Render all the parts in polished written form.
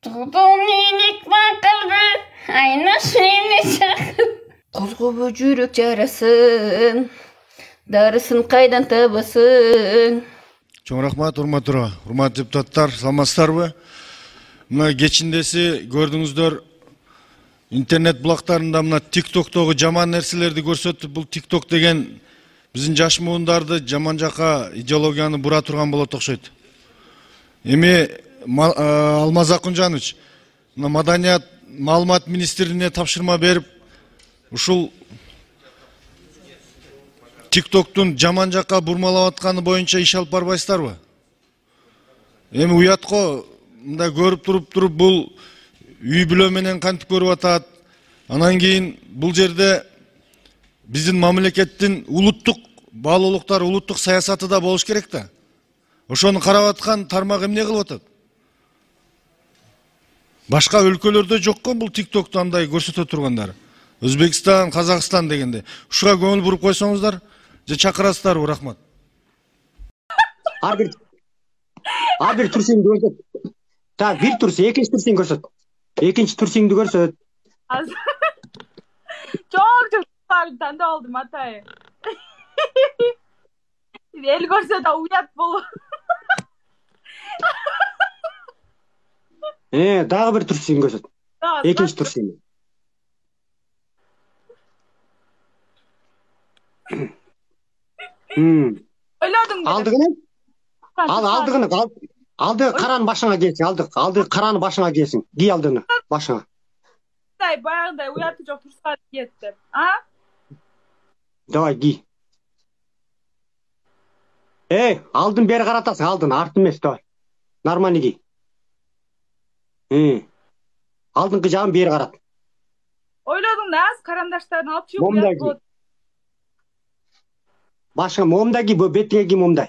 Tudum iyilik bakıldı, ayna seni çakır. Kuzgu bu жүрек жарасын, дарысын кайдан табасың? Чоң рахмат, урматтуу депутаттар, саламатсыздарбы? Мына кечиндеси көрдүңүздөр, интернет булактарында мына TikTok'тогу жаман нерселерди көрсөтүп, бул TikTok деген биздин жаш муундарды жаман жака идеологияны бура турган болот окшойт. Эми Алмаз Акунжанович, мына Маданият маалымат министрлигине тапшырма берип, ушул TikTok'тун жаман жака бурмалап атканы боюнча иш алып барбайсыздарбы? Эми уятко мындай көрүп туруп бул үй бүлө менен кантип көрүп атат. Анан кийин бул жерде биздин мамлекеттин улуттук баалуулуктар, улуттук саясаты да болуш керек да. Ошону карап аткан тармак эмне кылып атат? Башка өлкөлөрдө жокко бул TikTok'ту андай көрсөтө тургандары. Өзбекстан, Казакстан дегенде. Ушуга көңүл буруп койсоңуздар, же чакырасыздарбы? Рахмат. Ар бир турсиңди көрсөт. Так, бир турсиң, экинчи турсиңди көрсөт. Экинчи турсиңди көрсөт. Çok tandırdı oldum Atay. El görse de uyat bol. Дагы бир турсиңди көрсөт. Экинчи турсиңди. Алдыгыны? Алды караны башыңа келсин, алды караны башыңа келсин. Ги алдыны башыңа. Баягындай уяты жок турса кетти. Давай ги. Алдын бери каратасың, алдын арт эмес, давай. Нормально ги. Алдыңкы жагын бери карат. Ойлодуң да, карандаштарын алып чыгып. Башыңа момдай ги, бетиңе ги момдай.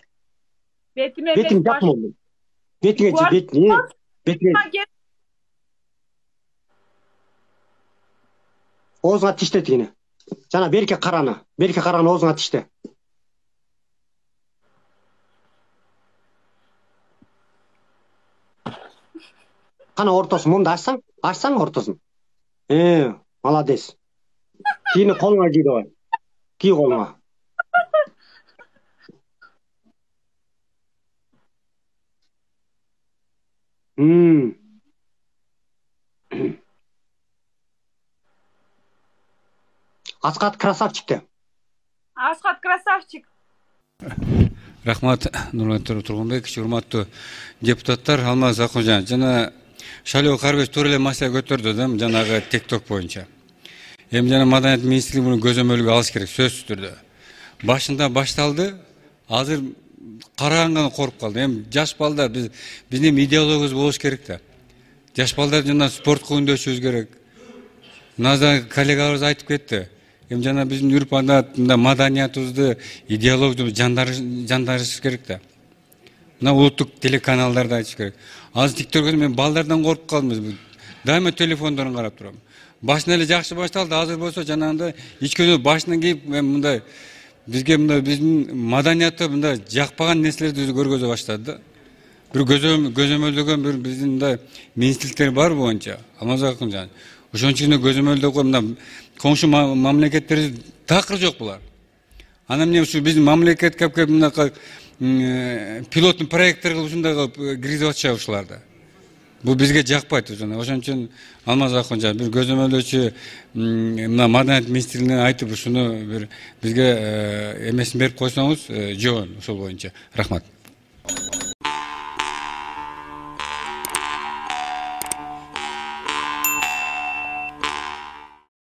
Бетиме бетиң жак момдай. Бетиңе жи, бетиңе. Оозуңа тиште тигини. Жана берке караны оозуңа тиште. Кана ортосун момда ачсаң ортосун. Молодец. Кийини колуңа ки давай. Ки колуңа. Асхат красавчик. Асхат красавчик. Рахмат, Нурлан Тургунбекович, урматтуу депутаттар, Алмаз Акунжанович, жана Шайлоо Карбеш туура эле маселе көтөрдү да, жанагы TikTok боюнча. Эми жана Маданият министрлиги муну көзөмөлгө алыш керек, сөзсүз түрдө. Башында башталды, азыр караганга коруп калды. Эми жаш балдар биздин идеологиябыз болуш керек да. Жаш балдар жана спортко үндөшүбүз керек. Назар коллегаларыбыз айтып кетти. Эми жана биздин үрп адатында маданиятыбызды, идеологиябызды жандарыш керек да. Мына улуттук телеканалдарда айтыш керек. Азыр TikTok'та мен балдардан коруп калдым. Дайыма телефондорун карап турам. Башында эле жакшы башталды, азыр болсо жанагындай ичкөнү башынан кийип мындай бизге мындай биздин маданиятты мындай жакпаган нерселерди көргөзө баштады да. Бир көзөмөлдөгөн бир биздин мындай министрликтер бар боюнча. Алмаз Акунжанович. Ошон үчүн көзөмөлдөгөн мына коңшу мамлекеттерибиз такыр жок булар. Анан эмне ушу биздин мамлекетке мынакай пилоттун проекттер кылып ушундай кылып киргизип атышабы ушуларды. Бул бизге жакпайт ошон үчүн Алмаз Акунжанович бир көзөмөлдөөчү мына Маданият министрлигине айтып ушуну бир бизге эмесин берип койсоңуз жөн ошол боюнча. Рахмат.